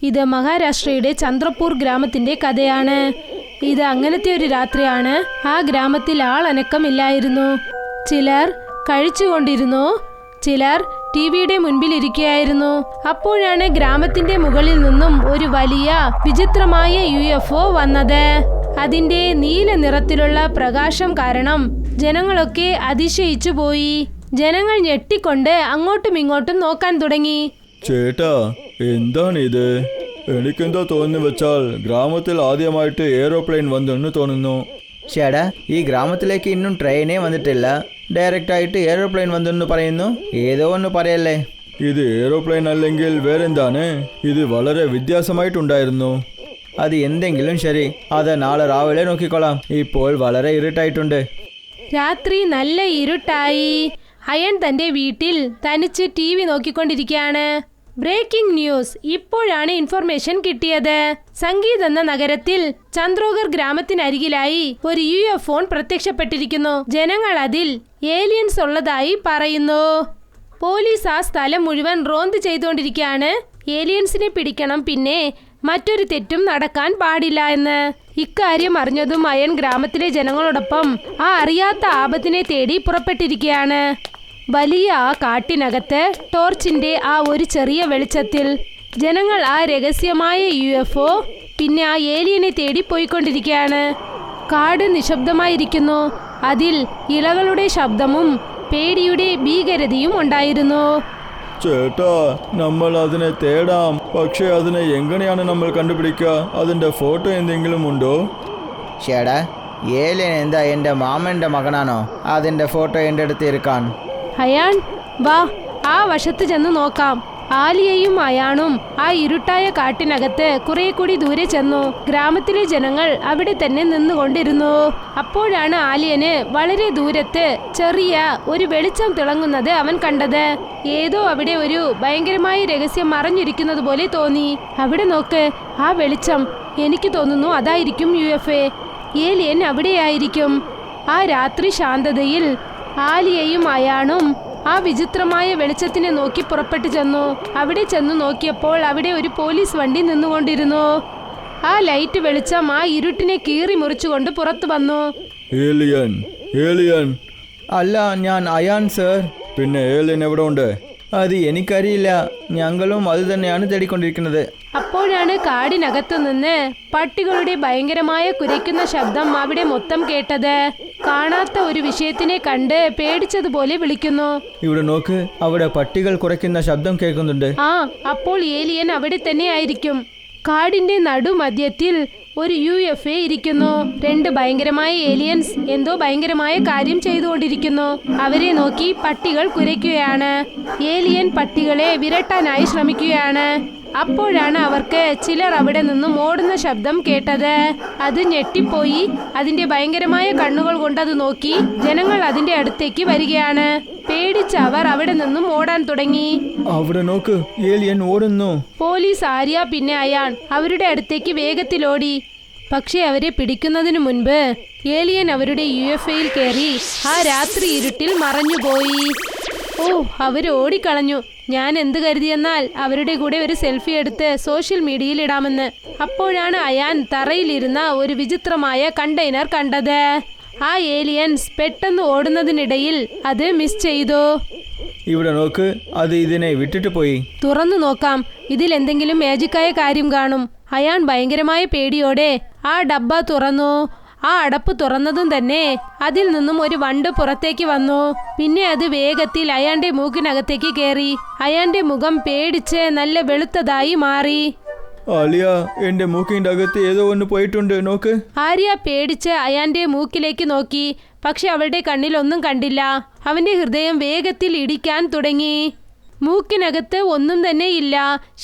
ഇത് മഹാരാഷ്ട്രയുടെ ചന്ദ്രപൂർ ഗ്രാമത്തിന്റെ കഥയാണ്. ഇത് അങ്ങനത്തെ ഒരു രാത്രിയാണ്. ആ ഗ്രാമത്തിൽ ആളനക്കമില്ലായിരുന്നു. ചിലർ കഴിച്ചുകൊണ്ടിരുന്നു, ചിലർ ടിവിയുടെ മുൻപിൽ ഇരിക്കുകയായിരുന്നു. അപ്പോഴാണ് ഗ്രാമത്തിന്റെ മുകളിൽ നിന്നും ഒരു വലിയ വിചിത്രമായ UFO വന്നത്. അതിന്റെ നീല നിറത്തിലുള്ള പ്രകാശം കാരണം ജനങ്ങളൊക്കെ അതിശയിച്ചു പോയി. ജനങ്ങൾ ഞെട്ടിക്കൊണ്ട് അങ്ങോട്ടും ഇങ്ങോട്ടും നോക്കാൻ തുടങ്ങി. ചേട്ടാ, എന്താണിത്? എനിക്കെന്തോ തോന്നുന്നു വെച്ചാൽ ഗ്രാമത്തിൽ ആദ്യമായിട്ട് എയ്റോപ്ലെയിൻ വന്നെന്ന് തോന്നുന്നു. ചേട്ടാ, ഈ ഗ്രാമത്തിലേക്ക് ഇന്നും ട്രെയിനേ വന്നിട്ടില്ല. ഡയറക്റ്റായിട്ട് എയ്റോപ്ലെയിൻ വന്നെന്ന് പറയുന്നു. ഏതോ ഒന്ന് പറയല്ലേ. ഇത് എയ്റോപ്ലെയിൻ അല്ലെങ്കിൽ വേറെന്താണ്? ഇത് വളരെ വ്യത്യാസമായിട്ടുണ്ടായിരുന്നു. അത് എന്തെങ്കിലും ശരി, അത് നാളെ രാവിലെ നോക്കിക്കൊള്ളാം. ഇപ്പോൾ വളരെ ഇരുട്ടായിട്ടുണ്ട്. രാത്രി നല്ല ഇരുട്ടായി. അയൺ തന്റെ വീട്ടിൽ തനിച്ച് TV നോക്കിക്കൊണ്ടിരിക്കുകയാണ്. Breaking news. ഇപ്പോഴാണ് ഇൻഫർമേഷൻ കിട്ടിയത്. സംഗീത് എന്ന നഗരത്തിൽ ചന്ദ്രോഗർ ഗ്രാമത്തിനരികിലായി ഒരു UFO പ്രത്യക്ഷപ്പെട്ടിരിക്കുന്നു. ജനങ്ങൾ അതിൽ ഏലിയൻസ് ഉള്ളതായി പറയുന്നു. പോലീസ് ആ സ്ഥലം മുഴുവൻ റോന്ത് ചെയ്തുകൊണ്ടിരിക്കുകയാണ്. ഏലിയൻസിനെ പിടിക്കണം, പിന്നെ മറ്റൊരു തെറ്റും നടക്കാൻ പാടില്ല എന്ന്. ഇക്കാര്യം അറിഞ്ഞതും അയൺ ഗ്രാമത്തിലെ ജനങ്ങളോടൊപ്പം ആ അറിയാത്ത ആപത്തിനെ തേടി പുറപ്പെട്ടിരിക്കുകയാണ്. വലിയ ആ കാട്ടിനകത്ത് ടോർച്ചിന്റെ ആ ഒരു ചെറിയ വെളിച്ചത്തിൽ ജനങ്ങൾ ആ രഹസ്യമായ UFO പിന്നെ ആ ഏലിയനെ തേടി പോയിക്കൊണ്ടിരിക്കുകയാണ്. കാട് നിശബ്ദമായിരിക്കുന്നു. അതിൽ ഇലകളുടെ ശബ്ദവും പേടിയുടെ ഭീകരതയും ഉണ്ടായിരുന്നു. ചേട്ടാ, നമ്മൾ അതിനെ തേടാം. പക്ഷെ അതിനെ എങ്ങനെയാണ് നമ്മൾ കണ്ടുപിടിക്കുക? അതിന്റെ ഫോട്ടോ എന്തെങ്കിലും ഉണ്ടോ? ചേട്ടാ, ഏലിയൻ എന്താ എൻ്റെ മാമൻ്റെ മകനാണോ? അതിൻ്റെ ഫോട്ടോ എൻ്റെ അടുത്ത് ഇരിക്കാൻ. അയാൺ, വാ, ആ വശത്ത് ചെന്ന് നോക്കാം. ആലിയയും അയാണും ആ ഇരുട്ടായ കാട്ടിനകത്ത് കുറെ കൂടി ദൂരെ ചെന്നു. ഗ്രാമത്തിലെ ജനങ്ങൾ അവിടെ തന്നെ നിന്നുകൊണ്ടിരുന്നു. അപ്പോഴാണ് ആലിയന് വളരെ ദൂരത്ത് ചെറിയ ഒരു വെളിച്ചം തിളങ്ങുന്നത് അവൻ കണ്ടത്. ഏതോ അവിടെ ഒരു ഭയങ്കരമായ രഹസ്യം മറഞ്ഞിരിക്കുന്നത് പോലെ തോന്നി. അവിടെ നോക്ക്, ആ വെളിച്ചം. എനിക്ക് തോന്നുന്നു അതായിരിക്കും UFO. ഏലിയൻ അവിടെയായിരിക്കും. ആ രാത്രി ശാന്തതയിൽ ആലിയയും അയാണും ആ വിചിത്രമായ വെളിച്ചത്തിനെ നോക്കി പുറപ്പെട്ടു ചെന്നു. അവിടെ ചെന്നു നോക്കിയപ്പോൾ അവിടെ ഒരു പോലീസ് വണ്ടി നിന്നുകൊണ്ടിരുന്നു. ആ ലൈറ്റ് വെളിച്ചം ആ ഇരുട്ടിനെ കീറി മുറിച്ചുകൊണ്ട് പുറത്തു വന്നു. Alien, alien. അല്ല, ഞാൻ അയാൻ സർ. പിന്നെ ഏലിയൻ എവിടെ ഉണ്ട്? അത് എനിക്കറിയില്ല. ഞങ്ങളും അത് തന്നെയാണ് തേടിക്കൊണ്ടിരിക്കുന്നത്. അപ്പോഴാണ് കാടിനകത്തു നിന്ന് പട്ടികളുടെ ഭയങ്കരമായ കുരയ്ക്കുന്ന ശബ്ദം അവിടെ മൊത്തം കേട്ടത്. കാണാത്ത ഒരു വിഷയത്തിനെ കണ്ട് പേടിച്ചതുപോലെ വിളിക്കുന്നു. ഇവിടെ നോക്ക്, അവിടെ പട്ടികൾ കുറയ്ക്കുന്ന ശബ്ദം കേൾക്കുന്നുണ്ട്. ആ, അപ്പോൾ ഏലിയൻ അവിടെ തന്നെ ആയിരിക്കും. കാടിന്റെ നടുമധ്യത്തിൽ ഒരു UFO ഇരിക്കുന്നു. രണ്ട് ഭയങ്കരമായ ഏലിയൻസ് എന്തോ ഭയങ്കരമായ കാര്യം ചെയ്തുകൊണ്ടിരിക്കുന്നു. അവരെ നോക്കി പട്ടികൾ കുരയ്ക്കുകയാണ്. ഏലിയൻ പട്ടികളെ വിരട്ടാനായി ശ്രമിക്കുകയാണ്. അപ്പോഴാണ് അവർക്ക് ചിലർ അവിടെ നിന്നും ഓടുന്ന ശബ്ദം കേട്ടത്. അത് ഞെട്ടിപ്പോയി. അതിന്റെ ഭയങ്കരമായ കണ്ണുകൾ കൊണ്ട് അത് നോക്കി. ജനങ്ങൾ അതിന്റെ അടുത്തേക്ക് വരികയാണ്. പേടിച്ച് അവർ അവിടെ നിന്നും ഓടാൻ തുടങ്ങി. അവിടെ നോക്ക്, ഏലിയൻ ഓടുന്നു. പോലീസ്, ആര്യ പിന്നെ അയാൺ അവരുടെ അടുത്തേക്ക് വേഗത്തിലോടി. പക്ഷെ അവരെ പിടിക്കുന്നതിന് മുൻപ് ഏലിയൻ അവരുടെ UFOയിൽ കയറി ആ രാത്രി ഇരുട്ടിൽ മറഞ്ഞുപോയി. ഓ, അവര് ഓടിക്കളഞ്ഞു. ഞാൻ എന്ത് കരുതിയെന്നാൽ അവരുടെ കൂടെ ഒരു സെൽഫി എടുത്ത് സോഷ്യൽ മീഡിയയിൽ ഇടാമെന്ന്. അപ്പോഴാണ് അയാൻ തറയിലിരുന്ന ഒരു വിചിത്രമായ കണ്ടെയ്നർ കണ്ടത്. ആ ഏലിയൻസ് പെട്ടെന്ന് ഓടുന്നതിനിടയിൽ അത് മിസ് ചെയ്തു. ഇവിടെ നോക്ക്, അത് ഇതിനെ വിട്ടിട്ട് പോയി. തുറന്നു നോക്കാം, ഇതിൽ എന്തെങ്കിലും മാജിക്കായ കാര്യം കാണും. അയാൻ ഭയങ്കരമായ പേടിയോടെ ആ ഡബ്ബ തുറന്നു. ആ അടപ്പ് തുറന്നതും തന്നെ അതിൽ നിന്നും ഒരു വണ്ട് പുറത്തേക്ക് വന്നു. പിന്നെ അത് വേഗത്തിൽ അയാന്റെ മൂക്കിനകത്തേക്ക് കയറി. അയാന്റെ മുഖം പേടിച്ച് നല്ല വെളുത്തതായി മാറി. ആലിയ, എന്റെ മൂക്കിന്റെ അകത്ത് ഏതോ ഒന്ന് പോയിട്ടുണ്ട്, നോക്ക്. ആര്യ പേടിച്ച് അയാന്റെ മൂക്കിലേക്ക് നോക്കി. പക്ഷെ അവളുടെ കണ്ണിൽ ഒന്നും കണ്ടില്ല. അവന്റെ ഹൃദയം വേഗത്തിൽ ഇടിക്കാൻ തുടങ്ങി. മൂക്കിനകത്ത് ഒന്നും തന്നെ ഇല്ല.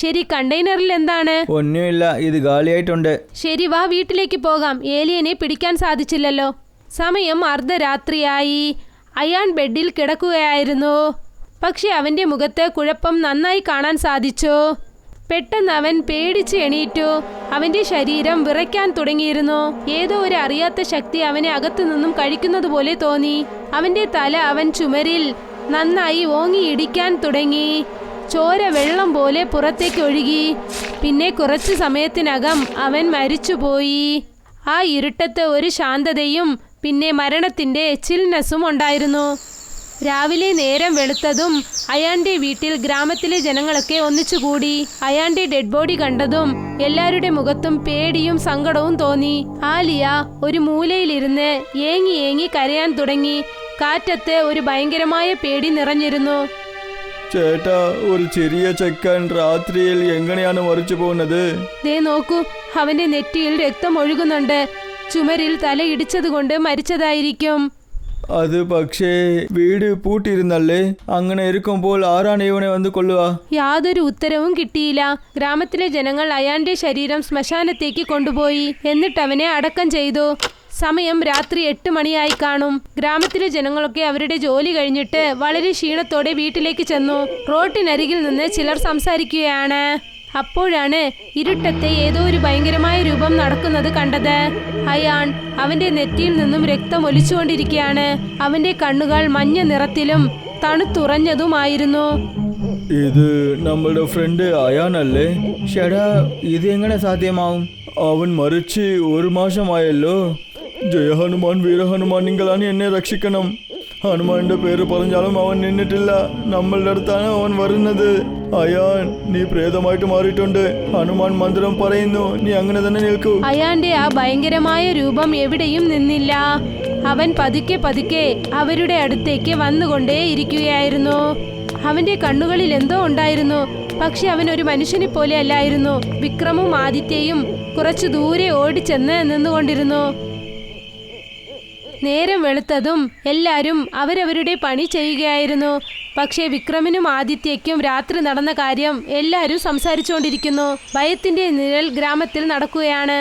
ശരി, കണ്ടെയ്നറിൽ എന്താണ്? ഒന്നുമില്ല, ഇത് ഗാലിയായിട്ടുണ്ട്. ശരി, വാ, വീട്ടിലേക്ക് പോകാം. ഏലിയനെ പിടിക്കാൻ സാധിച്ചില്ലല്ലോ. സമയം അർദ്ധരാത്രിയായി. അയാൻ ബെഡിൽ കിടക്കുകയായിരുന്നു. പക്ഷെ അവന്റെ മുഖത്ത് കുഴപ്പം നന്നായി കാണാൻ സാധിച്ചു. പെട്ടെന്ന് അവൻ പേടിച്ച് എണീറ്റു. അവന്റെ ശരീരം വിറയ്ക്കാൻ തുടങ്ങിയിരുന്നു. ഏതോ ഒരു അറിയാത്ത ശക്തി അവനെ അകത്തു നിന്നും കഴിക്കുന്നത് പോലെ തോന്നി. അവന്റെ തല അവൻ ചുമരിൽ നന്നായി ഓങ്ങി ഇടിക്കാൻ തുടങ്ങി. ചോര വെള്ളം പോലെ പുറത്തേക്ക് ഒഴുകി. പിന്നെ കുറച്ചു സമയത്തിനകം അവൻ മരിച്ചുപോയി. ആ ഇരുട്ടത്ത് ഒരു ശാന്തതയും പിന്നെ മരണത്തിന്റെ ചിൽനെസ്സും ഉണ്ടായിരുന്നു. രാവിലെ നേരം വെളുത്തതും അയാന്റെ വീട്ടിൽ ഗ്രാമത്തിലെ ജനങ്ങളൊക്കെ ഒന്നിച്ചുകൂടി. അയാന്റെ ഡെഡ് ബോഡി കണ്ടതും എല്ലാവരുടെ മുഖത്തും പേടിയും സങ്കടവും തോന്നി. ആലിയ ഒരു മൂലയിലിരുന്ന് ഏങ്ങി ഏങ്ങി കരയാൻ തുടങ്ങി. കാറ്റത്ത് ഒരു ഭയങ്കരമായ പേടി നിറഞ്ഞിരുന്നു. ചേട്ടാ, ഒരു ചെറിയ ചെക്കൻ രാത്രിയിൽ എങ്ങനെയാണ് മരിച്ചു പോകുന്നത്? ദേ നോക്കൂ, അവന്റെ നെറ്റിയിൽ രക്തം ഒഴുകുന്നുണ്ട്. ചുമരിൽ തല ഇടിച്ചതുകൊണ്ട് മരിച്ചതായിരിക്കും. അത് പക്ഷേ വീട് പൂട്ടിയിരുന്നല്ലേ? അങ്ങനെ ഇരിക്കുമ്പോൾ ആരാണ് ഇവനെ വന്ന് കൊല്ലുക? യാതൊരു ഉത്തരവും കിട്ടിയില്ല. ഗ്രാമത്തിലെ ജനങ്ങൾ അയാന്റെ ശരീരം ശ്മശാനത്തേക്ക് കൊണ്ടുപോയി. എന്നിട്ട് അവനെ അടക്കം ചെയ്തു. സമയം രാത്രി 8 മണിയായി കാണും. ഗ്രാമത്തിലെ ജനങ്ങളൊക്കെ അവരുടെ ജോലി കഴിഞ്ഞിട്ട് വളരെ ക്ഷീണത്തോടെ വീട്ടിലേക്ക് ചെന്നു. റോട്ടിനരികിൽ നിന്ന് ചിലർ സംസാരിക്കുകയാണ്. അപ്പോഴാണ് ഇരുട്ടത്തെ ഏതോ ഒരു ഭയങ്കരമായ രൂപം നടക്കുന്നത് കണ്ടത്. അയാൻ അവന്റെ നെറ്റിയിൽ നിന്നും രക്തം ഒലിച്ചുകൊണ്ടിരിക്കുകയാണ്. അവന്റെ കണ്ണുകൾ മഞ്ഞ നിറത്തിലും തണുത്തുറഞ്ഞതുമായിരുന്നു. ഇത് നമ്മളുടെ ഫ്രണ്ട് അയാനല്ലേ? ഷടാ, ഇത് എങ്ങനെ സാധ്യമാവും? അവൻ മരിച്ച് 1 മാസമായല്ലോ. ജയ ഹനുമാൻ, വീര ഹനുമാൻ, നിങ്ങളാണ് എന്നെ രക്ഷിക്കണം. ഹനുമാന്റെ പേര് പറഞ്ഞാലും അവൻ നിന്നിട്ടില്ല. നമ്മളുടെ അടുത്താണ് അവൻ വരുന്നത്. അയാൻ, നീ പ്രേതമായിട്ട് മാറിയിട്ടുണ്ട്. ഹനുമാൻ മന്ത്രം പറയുന്നു, നീ അങ്ങനെ തന്നെ നിൽക്കൂ. അയാന്റെ ആ ഭയങ്കരമായ രൂപം എവിടെയും നിന്നില്ല. അവൻ പതുക്കെ പതുക്കെ അവരുടെ അടുത്തേക്ക് വന്നുകൊണ്ടേ ഇരിക്കുകയായിരുന്നു. അവന്റെ കണ്ണുകളിൽ എന്തോ ഉണ്ടായിരുന്നു. പക്ഷെ അവൻ ഒരു മനുഷ്യനെ പോലെ അല്ലായിരുന്നു. വിക്രമും ആദിത്യയും കുറച്ചു ദൂരെ ഓടിച്ചെന്ന് നിന്നുകൊണ്ടിരുന്നു. നേരം വെളുത്തതും എല്ലാവരും അവരവരുടെ പണി ചെയ്യുകയായിരുന്നു. പക്ഷേ വിക്രമിനും ആദിത്യയ്ക്കും രാത്രി നടന്ന കാര്യം എല്ലാവരും സംസാരിച്ചുകൊണ്ടിരിക്കുന്നു. ഭയത്തിന്റെ നിഴൽ ഗ്രാമത്തിൽ നടക്കുകയാണ്.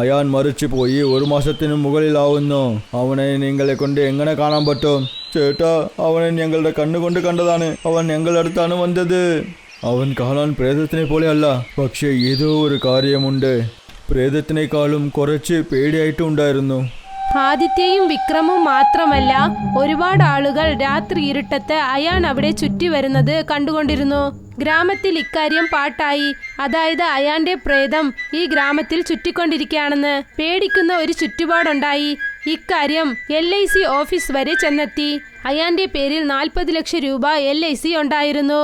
അയാൻ മരിച്ചു പോയി 1 മാസത്തിനു മുകളിലാവുന്നു. അവനെ നിങ്ങളെ കൊണ്ട് എങ്ങനെ കാണാൻ പറ്റും? ചേട്ടാ, അവനെ ഞങ്ങളുടെ കണ്ണുകൊണ്ട് കണ്ടതാണ്. അവൻ ഞങ്ങളുടെ അടുത്താണ് വന്നത്. അവൻ കാണാൻ പ്രേതത്തിനെ പോലെയല്ല. പക്ഷേ ഏതോ ഒരു കാര്യമുണ്ട്. പ്രേതത്തിനേക്കാളും കുറച്ച് പേടിയായിട്ടുണ്ടായിരുന്നു. ആദിത്യയും വിക്രമും മാത്രമല്ല, ഒരുപാട് ആളുകൾ രാത്രി ഇരുട്ടത്ത് അയാൻ അവിടെ ചുറ്റി വരുന്നത് കണ്ടുകൊണ്ടിരുന്നു. ഗ്രാമത്തിൽ ഇക്കാര്യം പാട്ടായി. അതായത് അയാന്റെ പ്രേതം ഈ ഗ്രാമത്തിൽ ചുറ്റിക്കൊണ്ടിരിക്കുകയാണെന്ന്. പേടിക്കുന്ന ഒരു ചുറ്റുപാടുണ്ടായി. ഇക്കാര്യം LIC ഓഫീസ് വരെ ചെന്നെത്തി. അയാന്റെ പേരിൽ 40 ലക്ഷം രൂപ LIC ഉണ്ടായിരുന്നു.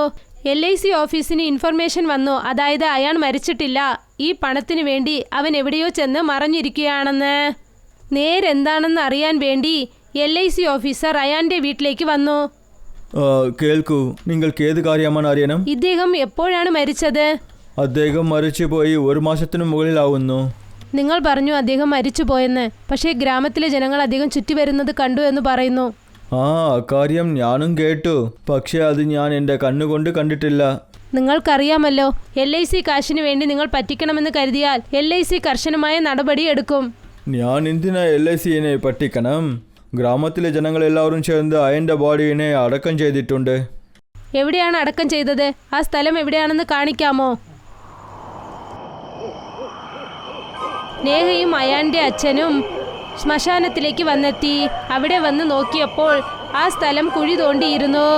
LIC ഓഫീസിന് ഇൻഫർമേഷൻ വന്നു. അതായത് അയാൻ മരിച്ചിട്ടില്ല. ഈ പണത്തിനു വേണ്ടി അവൻ എവിടെയോ ചെന്ന് മറഞ്ഞിരിക്കുകയാണെന്ന്. നേരെന്താണെന്ന് അറിയാൻ വേണ്ടി LIC ഓഫീസർ അയാന്റെ വീട്ടിലേക്ക് വന്നു. കേൾക്കൂ, നിങ്ങൾക്ക് ഏത് കാര്യമാണ് അറിയണം? ഇദ്ദേഹം എപ്പോഴാണ് മരിച്ചത്? അദ്ദേഹം മരിച്ചുപോയി 1 മാസത്തിനു മുകളിലാവുന്നു. നിങ്ങൾ പറഞ്ഞു അദ്ദേഹം മരിച്ചുപോയെന്ന്. പക്ഷേ ഗ്രാമത്തിലെ ജനങ്ങൾ അദ്ദേഹം ചുറ്റി വരുന്നത് കണ്ടു എന്ന് പറയുന്നു. അക്കാര്യം ഞാനും കേട്ടു. പക്ഷെ അത് ഞാൻ എൻ്റെ കണ്ണുകൊണ്ട് കണ്ടിട്ടില്ല. നിങ്ങൾക്കറിയാമല്ലോ, LIC കാശിന് വേണ്ടി നിങ്ങൾ പറ്റിക്കണമെന്ന് കരുതിയാൽ LIC കർശനമായ നടപടി എടുക്കും. ഞാൻ എന്തിനാ LICനെ പറ്റിക്കണം? ഗ്രാമത്തിലെ ജനങ്ങളെല്ലാവരും ചേർന്ന് അയൻ്റെ ബോഡിയെ അടക്കം ചെയ്തിട്ടുണ്ട്. എവിടെയാണ് അടക്കം ചെയ്തത്? ആ സ്ഥലം എവിടെയാണെന്ന് കാണിക്കാമോ? നേഹയും അയാന്റെ അച്ഛനും ശ്മശാനത്തിലേക്ക് വന്നെത്തി. അവിടെ വന്ന് നോക്കിയപ്പോൾ ആ സ്ഥലം കുഴി തോണ്ടിയിരുന്നു.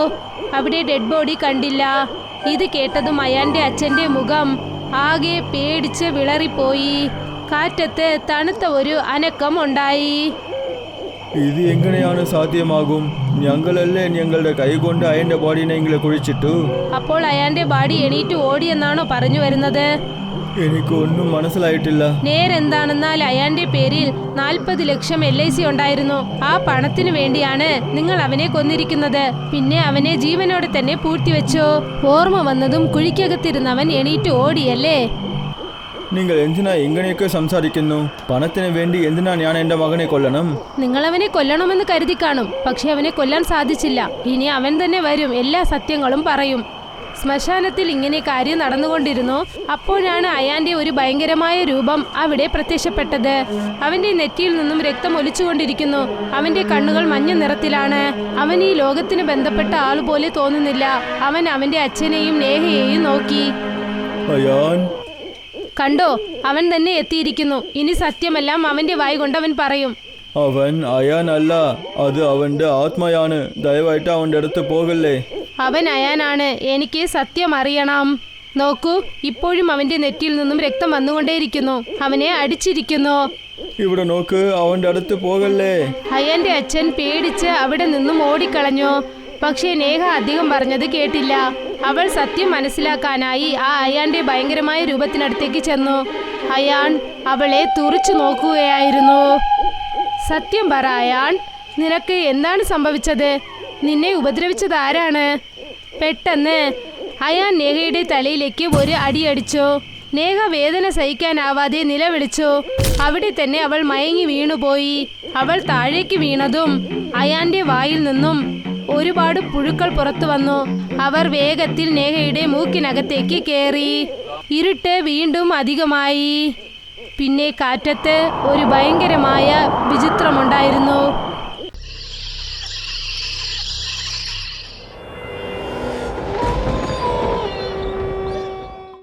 അവിടെ ഡെഡ് ബോഡി കണ്ടില്ല. ഇത് കേട്ടതും അയാന്റെ അച്ഛൻ്റെ മുഖം ആകെ പേടിച്ച് വിളറിപ്പോയി. കാറ്റത്ത് തണുത്ത ഒരു അനക്കം ഉണ്ടായി. ഇത് എങ്ങനെയാണ് സാധ്യമാകും? ഞങ്ങളല്ലേ ഞങ്ങളുടെ കൈകൊണ്ട് അയൻ്റെ ബോഡിനെ ഇങ്ങനെ കുഴിച്ചിട്ടു. അപ്പോൾ അയാന്റെ ബോഡി എണീറ്റ് ഓടിയെന്നാണോ പറഞ്ഞു വരുന്നത്? എനിക്കൊന്നും മനസ്സിലായിട്ടില്ല. നേരെന്താണെന്നാൽ അയാന്റെ പേരിൽ 40 ലക്ഷം LIC ഉണ്ടായിരുന്നു. ആ പണത്തിന് വേണ്ടിയാണ് നിങ്ങൾ അവനെ കൊന്നിരിക്കുന്നത്. പിന്നെ അവനെ ജീവനോടെ തന്നെ പൂഴ്ത്തിവെച്ചു. ഓർമ്മ വന്നതും കുഴിക്കകത്തിരുന്നവൻ എണീറ്റ് ഓടിയല്ലേ? നിങ്ങൾ എന്തിനാ ഇങ്ങനെയൊക്കെ സംസാരിക്കുന്നു? പണത്തിന് വേണ്ടി എന്തിനാ ഞാൻ എൻ്റെ മകനെ കൊല്ലണം? നിങ്ങൾ അവനെ കൊല്ലണമെന്ന് കരുതി കാണും. പക്ഷെ അവനെ കൊല്ലാൻ സാധിച്ചില്ല. ഇനി അവൻ തന്നെ വരും, എല്ലാ സത്യങ്ങളും പറയും. ശ്മശാനത്തിൽ ഇങ്ങനെ കാര്യം നടന്നുകൊണ്ടിരുന്നു. അപ്പോഴാണ് അയാന്റെ ഒരു ഭയങ്കരമായ രൂപം അവിടെ പ്രത്യക്ഷപ്പെട്ടത്. അവന്റെ നെറ്റിയിൽ നിന്നും രക്തം ഒലിച്ചുകൊണ്ടിരിക്കുന്നു. അവന്റെ കണ്ണുകൾ മഞ്ഞ നിറത്തിലാണ്. അവൻ ഈ ലോകത്തിന് ബന്ധപ്പെട്ട ആളുപോലെ തോന്നുന്നില്ല. അവൻ അവന്റെ അച്ഛനെയും നേഹയെയും നോക്കി. അയാൻ കണ്ടോ, അവൻ തന്നെ എത്തിയിരിക്കുന്നു. ഇനി സത്യമെല്ലാം അവന്റെ വായ കൊണ്ട് അവൻ പറയും. അവൻ അയാൻ അല്ല, അത് അവൻ്റെ ആത്മയാണ്. ദയവായിട്ട് അവൻ്റെ അടുത്ത് പോകല്ലേ. അവൻ അയാനാണ്. എനിക്ക് സത്യം അറിയണം. നോക്കൂ, ഇപ്പോഴും അവന്റെ നെറ്റിയിൽ നിന്നും രക്തം വന്നുകൊണ്ടേയിരിക്കുന്നു. അവനെ അടിച്ചിരിക്കുന്നു. ഇവിടെ നോക്ക്, അവന്റെ അടുത്ത് പോകല്ലേ. അയാന്റെ അച്ഛൻ പേടിച്ച് അവിടെ നിന്നും ഓടിക്കളഞ്ഞു. പക്ഷേ നേഹ അധികം പറഞ്ഞത് കേട്ടില്ല. അവൾ സത്യം മനസ്സിലാക്കാനായി ആ അയാന്റെ ഭയങ്കരമായ രൂപത്തിനടുത്തേക്ക് ചെന്നു. അയാൻ അവളെ തുറിച്ചു നോക്കുകയായിരുന്നു. സത്യം പറ അയാൻ, നിനക്ക് എന്താണ് സംഭവിച്ചത്? നിന്നെ ഉപദ്രവിച്ചത് ആരാണ്? പെട്ടെന്ന് അയാൻ നേഹയുടെ തലയിലേക്ക് ഒരു അടിയടിച്ചു. നേഹ വേദന സഹിക്കാനാവാതെ നിലവിളിച്ചു. അവിടെ തന്നെ അവൾ മയങ്ങി വീണുപോയി. അവൾ താഴേക്ക് വീണതും അയാന്റെ വായിൽ നിന്നും ഒരുപാട് പുഴുക്കൾ പുറത്തു വന്നു. അവർ വേഗത്തിൽ നേഹയുടെ മൂക്കിനകത്തേക്ക് കയറി. ഇരുട്ട് വീണ്ടും അധികമായി. പിന്നെ കാറ്റത്ത് ഒരു ഭയങ്കരമായ വിചിത്രമുണ്ടായിരുന്നു.